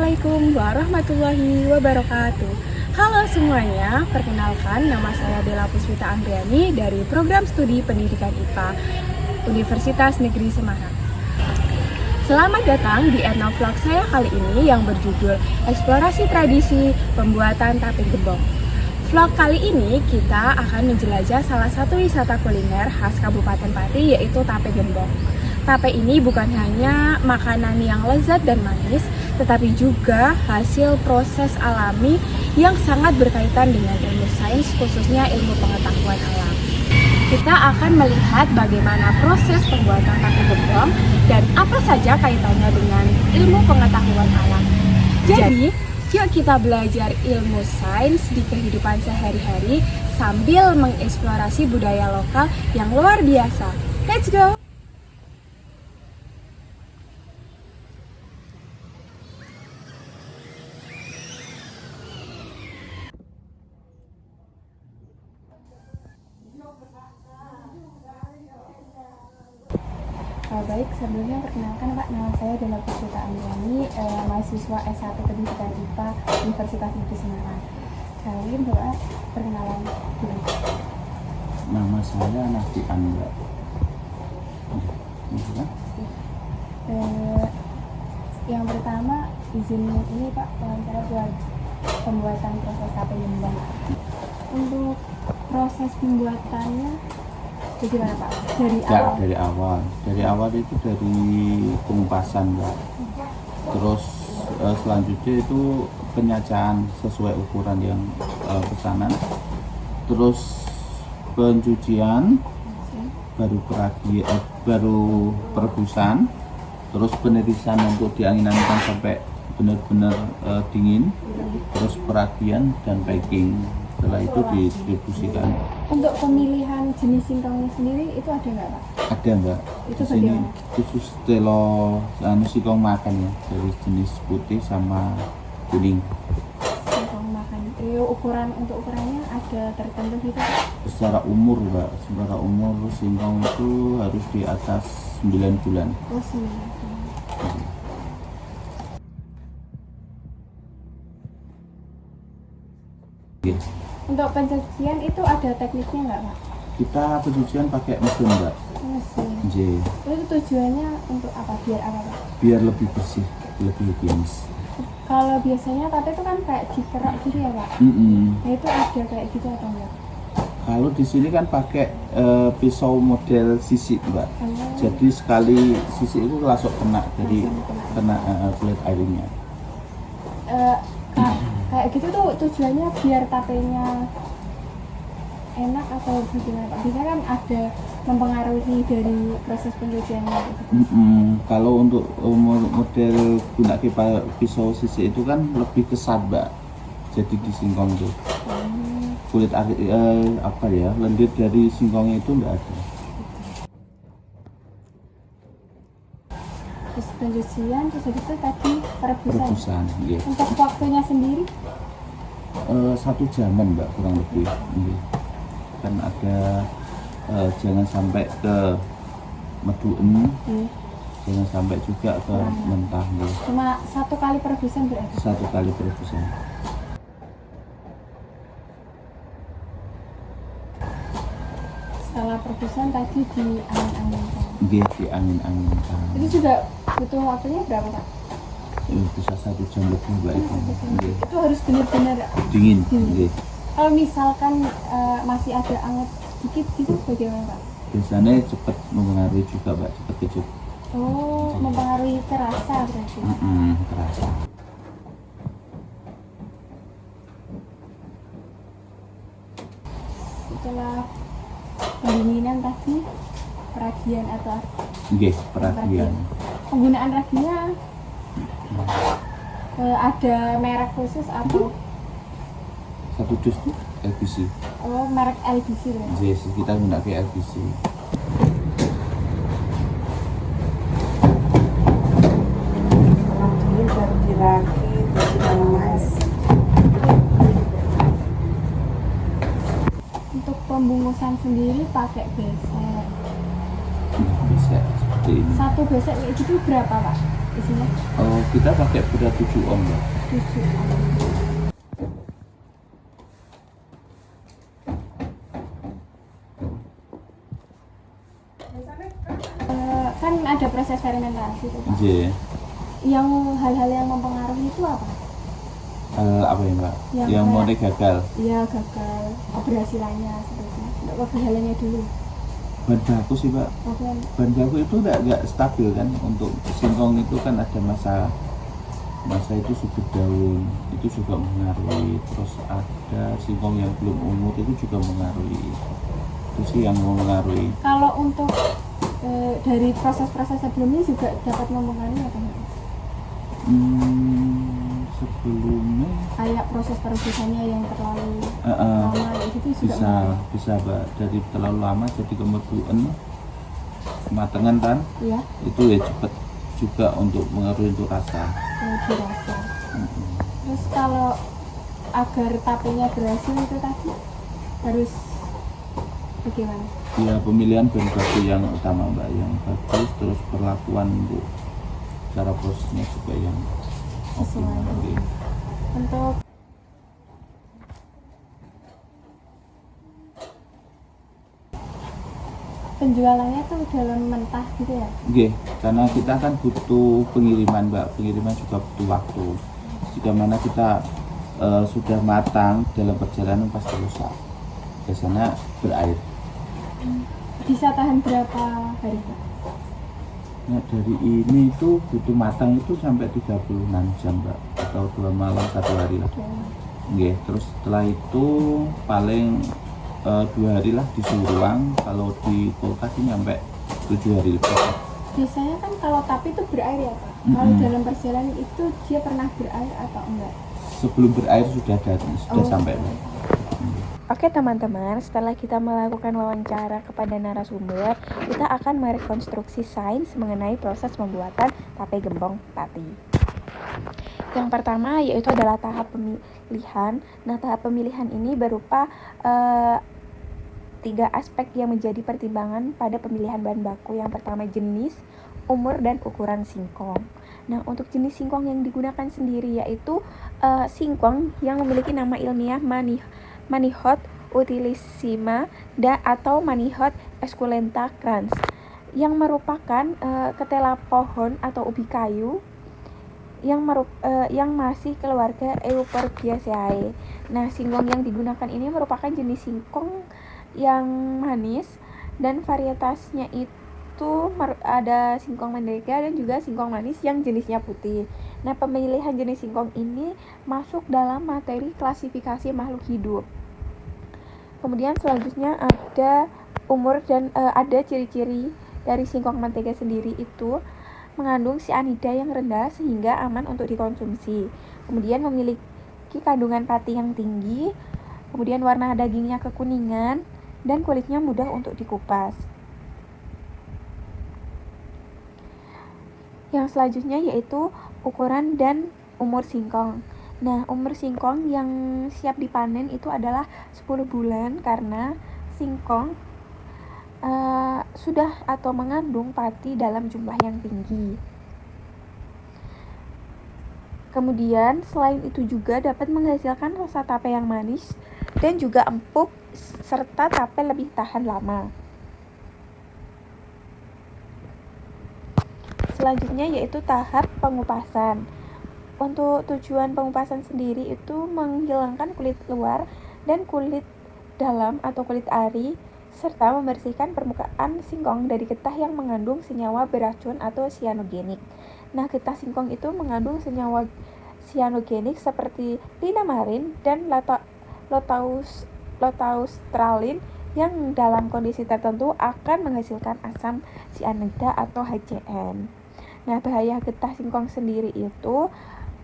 Assalamualaikum warahmatullahi wabarakatuh. Halo semuanya, perkenalkan nama saya Della Puspita Andriani dari Program Studi Pendidikan IPA Universitas Negeri Semarang. Selamat datang di etnovlog saya kali ini yang berjudul Eksplorasi Tradisi Pembuatan Tape Gembong. Vlog kali ini kita akan menjelajah salah satu wisata kuliner khas Kabupaten Pati, yaitu tape gembong. Tape ini bukan hanya makanan yang lezat dan manis, tetapi juga hasil proses alami yang sangat berkaitan dengan ilmu sains, khususnya ilmu pengetahuan alam. Kita akan melihat bagaimana proses pembuatan tape gembong dan apa saja kaitannya dengan ilmu pengetahuan alam. Jadi, yuk kita belajar ilmu sains di kehidupan sehari-hari sambil mengeksplorasi budaya lokal yang luar biasa. Let's go! Baik, sebelumnya perkenalkan Pak, nama saya Della Puspita Andriani, mahasiswa S1 Pendidikan IPA Universitas Negeri Semarang. Kali ini Bapak perkenalan dulu. Nama saya Nafi Andra. Yang pertama, izin ini Pak, wawancara buat pembuatan proses tape gembong. Untuk proses pembuatannya bagaimana Pak? Dari awal itu dari pengupasan, Mbak. Terus selanjutnya itu penyacaan sesuai ukuran yang pesanan. Terus pencucian, baru perebusan, terus penirisan untuk diangin-anginkan sampai benar-benar dingin, terus peragian dan packing. Setelah itu didistribusikan. Untuk pemilihan jenis singkongnya sendiri itu ada nggak Pak? Ada Mbak. Itu di sini bagaimana? khusus singkong makan ya, dari jenis putih sama kuning. Singkong makan. Untuk ukurannya ada tertentu gitu Pak? Secara umur Mbak, singkong itu harus di atas 9 bulan. Oh, sih. Iya. Untuk pencucian itu ada tekniknya nggak Pak? Kita pencucian pakai mesin Mbak. Mesin. J. Itu tujuannya untuk apa? Biar apa Pak? Biar lebih bersih, lebih higienis. Kalau biasanya tape itu kan kayak dikerak gitu ya Pak? Nah itu ada kayak gitu atau enggak? Kalau di sini kan pakai pisau model sisik Mbak. Oh. Jadi sekali sisik itu langsung kena, jadi kena kulit airnya. Kayak gitu tuh tujuannya biar tapenya enak atau bagaimana Pak? Biasanya kan ada mempengaruhi dari proses pencuciannya gitu. Kalau untuk model gunakan pisau sisik itu kan lebih kesat Mbak. Jadi di singkong itu kulit lendir dari singkongnya itu enggak ada. Terus pencucian, terus habis itu tadi perebusan. Iya. Untuk waktunya sendiri? 1 jaman Mbak, kurang lebih. Iya. Kan ada jangan sampai ke meduen, jangan sampai juga ke mentah. Iya. Cuma 1 kali perebusan berarti? 1 kali perebusan. Setelah perebusan tadi diangin-anginkan. Iya, diangin-anginkan. Itu juga butuh waktunya berapa Pak? Bisa 1 jam lebih Mbak itu. Iya. Itu harus benar-benar Dingin. Iya. Kalau misalkan masih ada anget sedikit gitu bagaimana Pak? Biasanya cepat mempengaruhi juga Mbak, cepat kecut. Oh, mempengaruhi terasa berarti. Terasa. Setelah pendinginan tadi peragian atau Iya, peragian. penggunaan raginya ada merek khusus atau? 1 dus tuh LBC. Oh, merek LBC berarti. Yes, kita menggunakan LBC. Ini baru dirakit, dikemas. Untuk pembungkusan sendiri pakai besek. Bisa seperti ini. Satu besek kayak gitu berapa Pak? isinya? Oh, kita pakai berat 7 ohm Mbak. 7. Kan ada proses fermentasi tuh, Pak. Iya. Yang hal-hal yang mempengaruhi itu apa? Apa ya Mbak? Yang Yang mau kayak- gagal. Iya, gagal keberhasilannya seperti itu. Enggak keberhasilannya dulu. Bahan baku sih Mbak. Oke. Bahan baku itu nggak stabil kan. Untuk singkong itu kan ada masa itu subur daun itu juga mengaruhi, terus ada singkong yang belum umur itu juga mengaruhi. Itu sih yang mengaruhi. Kalau untuk dari proses-proses sebelumnya juga dapat mempengaruhi apa enggak? Sebelumnya Kayak proses perebusannya yang terlalu lama itu juga bisa Mbak, dari terlalu lama jadi kemudian kematangan kan iya, itu ya cepet juga untuk mengaruhi untuk rasa. dirasa. Terus kalau agar tapenya berhasil itu tadi harus bagaimana? Ya pemilihan bahan baku yang utama Mbak, yang bagus, terus perlakuan untuk cara prosesnya juga yang Sesuai. optimal. Gitu. Untuk penjualannya tuh dalam mentah gitu ya? Oke, karena kita kan butuh pengiriman Mbak, pengiriman juga butuh waktu. Jika mana kita sudah matang dalam perjalanan pasti rusak. Biasanya berair. Bisa tahan berapa hari, Pak? Nah dari ini itu butuh matang itu sampai 36 jam Mbak, atau 2 malam 1 hari lah. Oke, terus setelah itu paling 2 hari lah di suhu ruang. Kalau di kulkas ini sampai 7 hari lebih. Biasanya kan kalau tape itu berair ya, Pak? Kalau dalam perjalanan itu dia pernah berair atau enggak? Sebelum berair sudah sampai Mbak. Oke teman-teman, setelah kita melakukan wawancara kepada narasumber, kita akan merekonstruksi sains mengenai proses pembuatan tape gembong pati. Yang pertama yaitu adalah tahap pemilihan. Nah, tahap pemilihan ini berupa 3 aspek yang menjadi pertimbangan pada pemilihan bahan baku. Yang pertama jenis, umur, dan ukuran singkong. Nah, untuk jenis singkong yang digunakan sendiri yaitu singkong yang memiliki nama ilmiah Manihot utilissima atau Manihot esculenta crans, yang merupakan ketela pohon atau ubi kayu yang masih keluarga Euphorbiaceae. Nah, singkong yang digunakan ini merupakan jenis singkong yang manis dan varietasnya itu ada singkong mentega dan juga singkong manis yang jenisnya putih. Nah, pemilihan jenis singkong ini masuk dalam materi klasifikasi makhluk hidup. Kemudian selanjutnya ada umur dan ada ciri-ciri dari singkong mentega sendiri itu mengandung cyanida yang rendah sehingga aman untuk dikonsumsi. Kemudian memiliki kandungan pati yang tinggi. Kemudian warna dagingnya kekuningan dan kulitnya mudah untuk dikupas. Yang selanjutnya yaitu ukuran dan umur singkong. Nah, umur singkong yang siap dipanen itu adalah 10 bulan karena singkong sudah atau mengandung pati dalam jumlah yang tinggi. Kemudian selain itu juga dapat menghasilkan rasa tape yang manis dan juga empuk serta tape lebih tahan lama. Selanjutnya yaitu tahap pengupasan. Untuk tujuan pengupasan sendiri itu menghilangkan kulit luar dan kulit dalam atau kulit ari serta membersihkan permukaan singkong dari getah yang mengandung senyawa beracun atau sianogenik. Nah, getah singkong itu mengandung senyawa sianogenik seperti linamarin dan lotaustralin yang dalam kondisi tertentu akan menghasilkan asam sianida atau HCN. Nah, bahaya getah singkong sendiri itu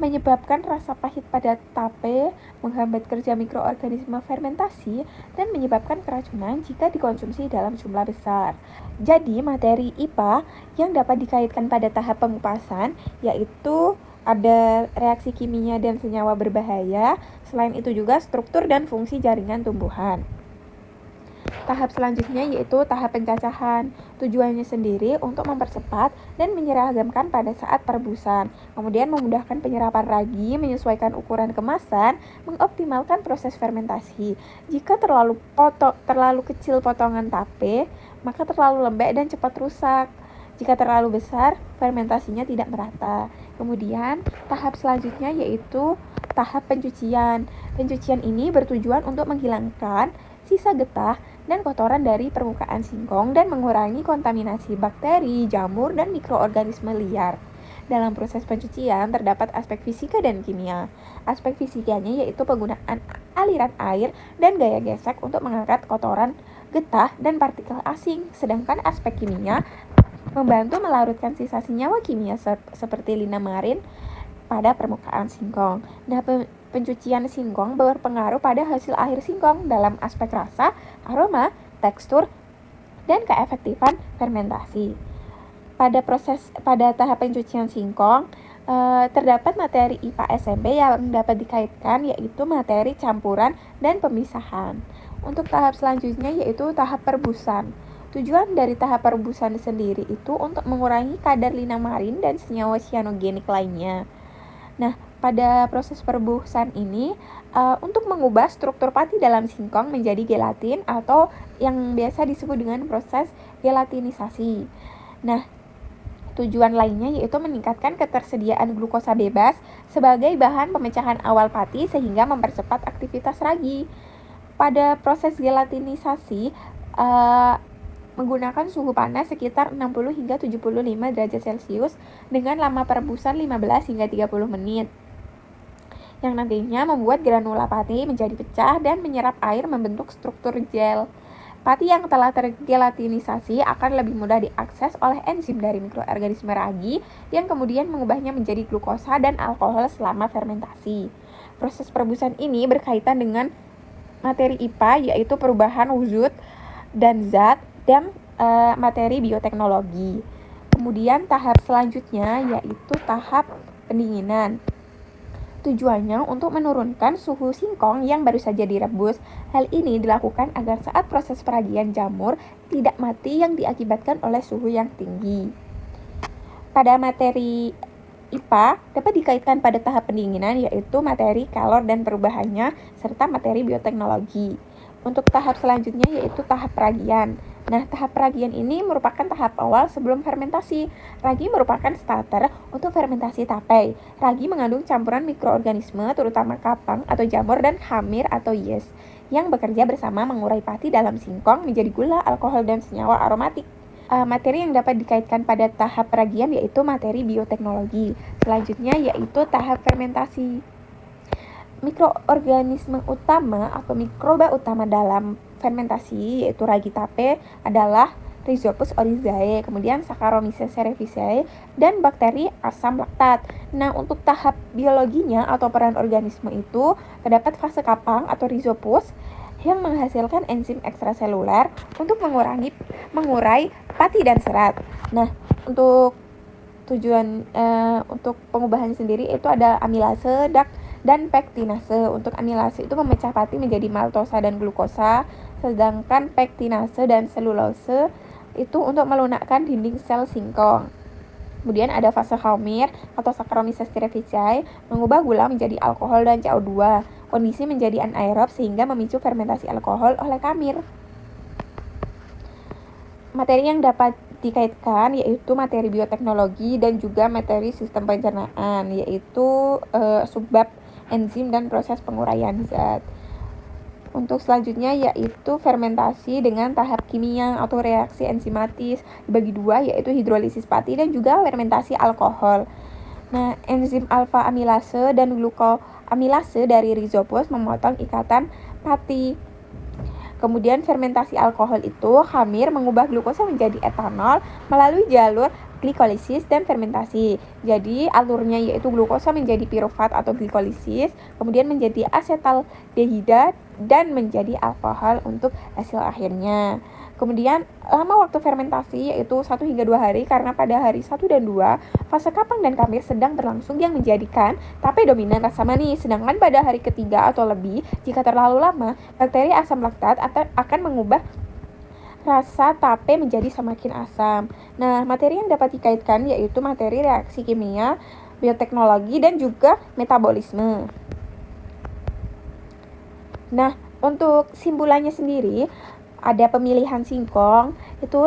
menyebabkan rasa pahit pada tape, menghambat kerja mikroorganisme fermentasi, dan menyebabkan keracunan jika dikonsumsi dalam jumlah besar. Jadi, materi IPA yang dapat dikaitkan pada tahap pengupasan yaitu ada reaksi kimia dan senyawa berbahaya, selain itu juga struktur dan fungsi jaringan tumbuhan. Tahap selanjutnya yaitu tahap pencacahan. Tujuannya sendiri untuk mempercepat dan menyeragamkan pada saat perebusan. Kemudian memudahkan penyerapan ragi, menyesuaikan ukuran kemasan, mengoptimalkan proses fermentasi. Jika terlalu kecil potongan tape, maka terlalu lembek dan cepat rusak. Jika terlalu besar, fermentasinya tidak merata. Kemudian tahap selanjutnya yaitu tahap pencucian. Pencucian ini bertujuan untuk menghilangkan sisa getah dan kotoran dari permukaan singkong dan mengurangi kontaminasi bakteri, jamur, dan mikroorganisme liar. Dalam proses pencucian terdapat aspek fisika dan kimia. Aspek fisikanya yaitu penggunaan aliran air dan gaya gesek untuk mengangkat kotoran, getah, dan partikel asing. Sedangkan aspek kimia membantu melarutkan sisa senyawa kimia seperti linamarin pada permukaan singkong. Nah, pencucian singkong berpengaruh pada hasil akhir singkong dalam aspek rasa, aroma, tekstur, dan keefektifan fermentasi. Pada tahap pencucian singkong, terdapat materi IPA SMP yang dapat dikaitkan yaitu materi campuran dan pemisahan. Untuk tahap selanjutnya yaitu tahap perebusan. Tujuan dari tahap perebusan sendiri itu untuk mengurangi kadar linamarin dan senyawa sianogenik lainnya. Nah, pada proses perebusan ini untuk mengubah struktur pati dalam singkong menjadi gelatin atau yang biasa disebut dengan proses gelatinisasi. Nah, tujuan lainnya yaitu meningkatkan ketersediaan glukosa bebas sebagai bahan pemecahan awal pati sehingga mempercepat aktivitas ragi. Pada proses gelatinisasi menggunakan suhu panas sekitar 60 hingga 75 derajat Celcius dengan lama perebusan 15 hingga 30 menit. Yang nantinya membuat granula pati menjadi pecah dan menyerap air membentuk struktur gel. Pati yang telah tergelatinisasi akan lebih mudah diakses oleh enzim dari mikroorganisme ragi yang kemudian mengubahnya menjadi glukosa dan alkohol selama fermentasi. Proses perebusan ini berkaitan dengan materi IPA yaitu perubahan wujud dan zat dan materi bioteknologi. Kemudian tahap selanjutnya yaitu tahap pendinginan. Tujuannya untuk menurunkan suhu singkong yang baru saja direbus. Hal ini dilakukan agar saat proses peragian jamur tidak mati yang diakibatkan oleh suhu yang tinggi. Pada materi IPA dapat dikaitkan pada tahap pendinginan yaitu materi kalor dan perubahannya serta materi bioteknologi. Untuk tahap selanjutnya yaitu tahap peragian. Nah, tahap peragian ini merupakan tahap awal sebelum fermentasi. Ragi merupakan starter untuk fermentasi tape. Ragi mengandung campuran mikroorganisme terutama kapang atau jamur dan khamir atau yeast yang bekerja bersama mengurai pati dalam singkong menjadi gula, alkohol, dan senyawa aromatik. Materi yang dapat dikaitkan pada tahap peragian yaitu materi bioteknologi. Selanjutnya yaitu tahap fermentasi. Mikroorganisme utama atau mikroba utama dalam fermentasi yaitu ragi tape adalah Rhizopus oryzae, kemudian Saccharomyces cerevisiae, dan bakteri asam laktat. Nah, untuk tahap biologinya atau peran organisme itu terdapat fase kapang atau Rhizopus yang menghasilkan enzim ekstraseluler untuk mengurai pati dan serat. Nah, untuk tujuan untuk pengubahan sendiri itu ada amilase, dan pektinase. Untuk amilase itu memecah pati menjadi maltosa dan glukosa, sedangkan pektinase dan selulose itu untuk melunakkan dinding sel singkong. Kemudian ada fase khamir atau Saccharomyces cerevisiae mengubah gula menjadi alkohol dan CO2. Kondisi menjadi anaerob sehingga memicu fermentasi alkohol oleh khamir. Materi yang dapat dikaitkan yaitu materi bioteknologi dan juga materi sistem pencernaan yaitu subbab enzim dan proses penguraian zat. Untuk selanjutnya yaitu fermentasi dengan tahap kimia atau reaksi enzimatis dibagi dua yaitu hidrolisis pati dan juga fermentasi alkohol. Nah, enzim alfa amilase dan glukoamilase dari Rhizopus memotong ikatan pati. Kemudian fermentasi alkohol itu khamir mengubah glukosa menjadi etanol melalui jalur glikolisis dan fermentasi. Jadi alurnya yaitu glukosa menjadi pirufat atau glikolisis, kemudian menjadi asetaldehida dan menjadi alkohol untuk hasil akhirnya. Kemudian lama waktu fermentasi yaitu 1 hingga 2 hari karena pada hari 1 dan 2 fase kapang dan khamir sedang berlangsung yang menjadikan tape dominan rasa manis. Sedangkan pada hari ketiga atau lebih jika terlalu lama bakteri asam laktat akan mengubah rasa tape menjadi semakin asam. Nah, materi yang dapat dikaitkan yaitu materi reaksi kimia, bioteknologi, dan juga metabolisme. Nah, untuk simpulannya sendiri, ada pemilihan singkong, itu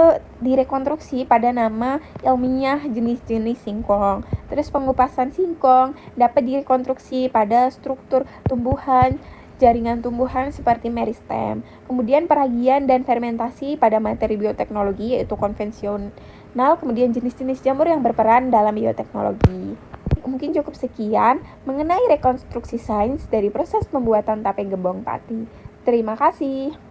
direkonstruksi pada nama ilmiah jenis-jenis singkong. Terus pengupasan singkong dapat direkonstruksi pada struktur tumbuhan, jaringan tumbuhan seperti meristem. Kemudian peragian dan fermentasi pada materi bioteknologi yaitu konvensional, kemudian jenis-jenis jamur yang berperan dalam bioteknologi. Mungkin cukup sekian mengenai rekonstruksi sains dari proses pembuatan tape gembong pati. Terima kasih.